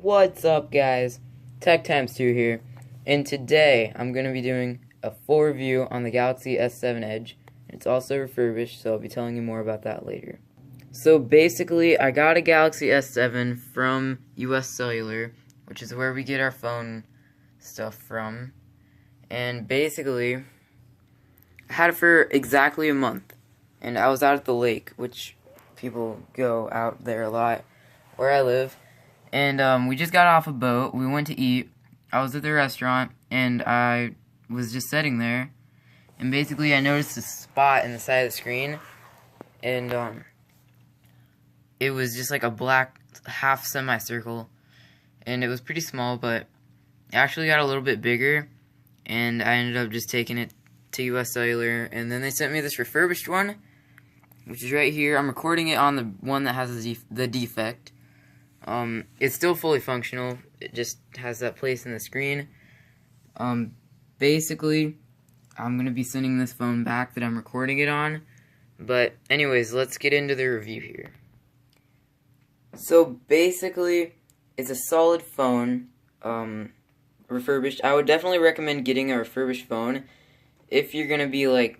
What's up, guys? Tech Times 2 here, and today I'm going to be doing a full review on the Galaxy S7 Edge. It's also refurbished, so I'll be telling you more about that later. So basically, I got a Galaxy S7 from US Cellular, which is where we get our phone stuff from, and basically, I had it for exactly a month, and I was out at the lake, which people go out there a lot, where I live. And we just got off a boat. We went to eat. I was at the restaurant, and I was just sitting there. And basically, I noticed a spot in the side of the screen, and it was just like a black half semicircle, and it was pretty small, but it actually got a little bit bigger. And I ended up just taking it to US Cellular, and then they sent me this refurbished one, which is right here. I'm recording it on the one that has the defect. It's still fully functional. It just has that place in the screen. Basically, I'm going to be sending this phone back that I'm recording it on. But anyways, let's get into the review here. So basically, it's a solid phone, refurbished. I would definitely recommend getting a refurbished phone if you're going to be like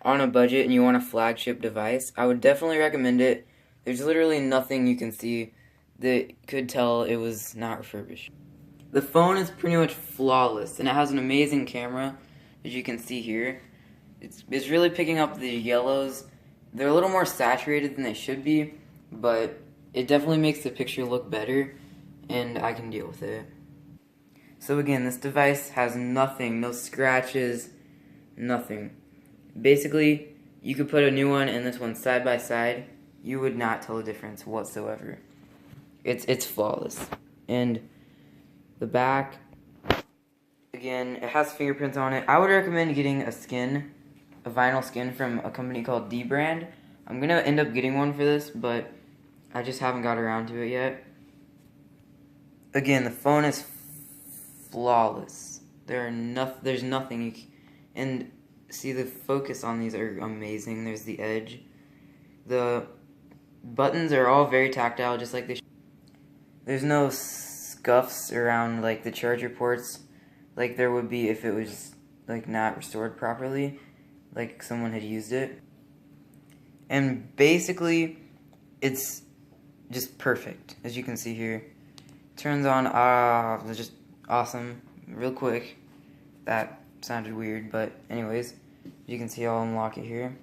on a budget and you want a flagship device. I would definitely recommend it. There's literally nothing you can see that could tell it was not refurbished. The phone is pretty much flawless, and it has an amazing camera, as you can see here. It's really picking up the yellows. They're a little more saturated than they should be, but it definitely makes the picture look better, and I can deal with it. So again, this device has nothing, no scratches, nothing. Basically, you could put a new one and this one side by side. You would not tell the difference whatsoever. It's flawless. And the back, again, it has fingerprints on it. I would recommend getting a vinyl skin from a company called D Brand. I'm gonna end up getting one for this, but I just haven't got around to it yet. Again, the phone is flawless. There's nothing and see, the focus on these are amazing. There's the edge. The buttons are all very tactile, just like they should. There's no scuffs around like the charger ports like there would be if it was like not restored properly, like someone had used it. And basically, it's just perfect, as you can see here. Turns on, it's just awesome, real quick. That sounded weird, but anyways, you can see I'll unlock it here.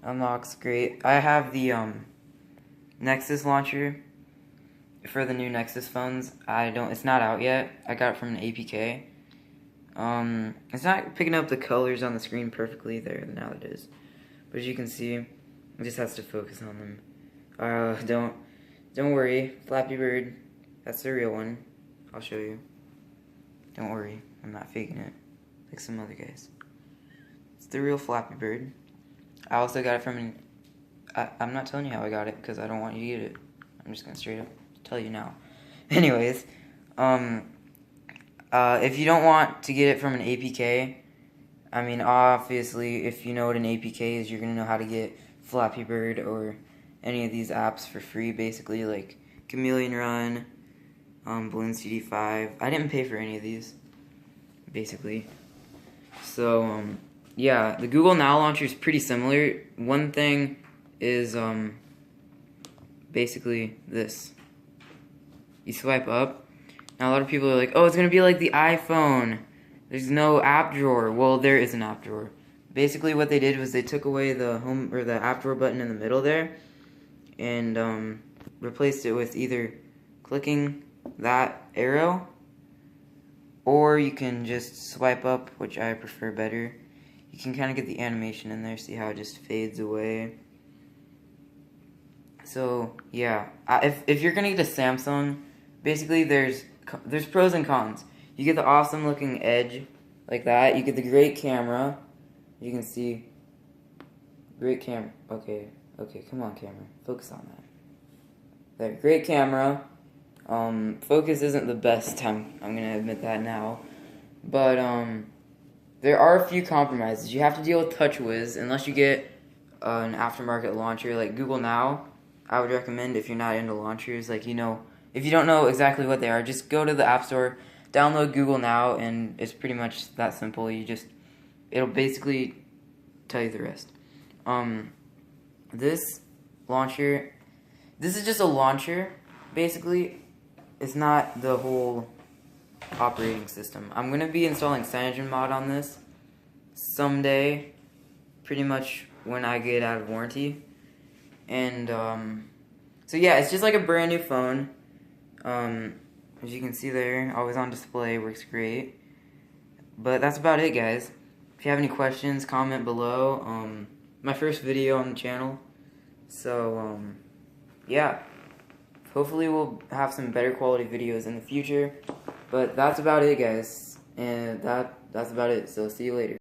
Unlocks great. I have the Nexus launcher for the new Nexus phones. It's not out yet. I got it from an APK. It's not picking up the colors on the screen perfectly there. Now it is. But as you can see, it just has to focus on them. Don't worry, Flappy Bird. That's the real one. I'll show you. Don't worry, I'm not faking it like some other guys. It's the real Flappy Bird. I also got it from I'm not telling you how I got it because I don't want you to get it. I'm just gonna straight up tell you now. Anyways, if you don't want to get it from an APK, I mean, obviously, if you know what an APK is, you're gonna know how to get Flappy Bird or any of these apps for free, basically, like Chameleon Run, Balloon CD5. I didn't pay for any of these, basically. So, yeah, the Google Now launcher is pretty similar. One thing is, basically this. You swipe up. Now, a lot of people are like, oh, it's going to be like the iPhone. There's no app drawer. Well, there is an app drawer. Basically, what they did was they took away the home or the app drawer button in the middle there and replaced it with either clicking that arrow, or you can just swipe up, which I prefer better. You can kind of get the animation in there, see how it just fades away. So yeah, if you're gonna get a Samsung, basically there's pros and cons. You get the awesome looking edge like that. You get the great camera. You can see great camera. Okay, come on, camera, focus on that. There, great camera. Focus isn't the best. I'm gonna admit that now, but there are a few compromises. You have to deal with TouchWiz unless you get an aftermarket launcher like Google Now. I would recommend if you're not into launchers, like, you know, if you don't know exactly what they are, just go to the App Store, download Google Now, and it's pretty much that simple. It'll basically tell you the rest. This launcher, this is just a launcher, basically. It's not the whole operating system. I'm going to be installing CyanogenMod on this someday, pretty much when I get out of warranty. And, so yeah, it's just like a brand new phone. As you can see there, always on display, works great. But that's about it, guys. If you have any questions, comment below. My first video on the channel. So, yeah. Hopefully we'll have some better quality videos in the future. But that's about it, guys. And that's about it. So see you later.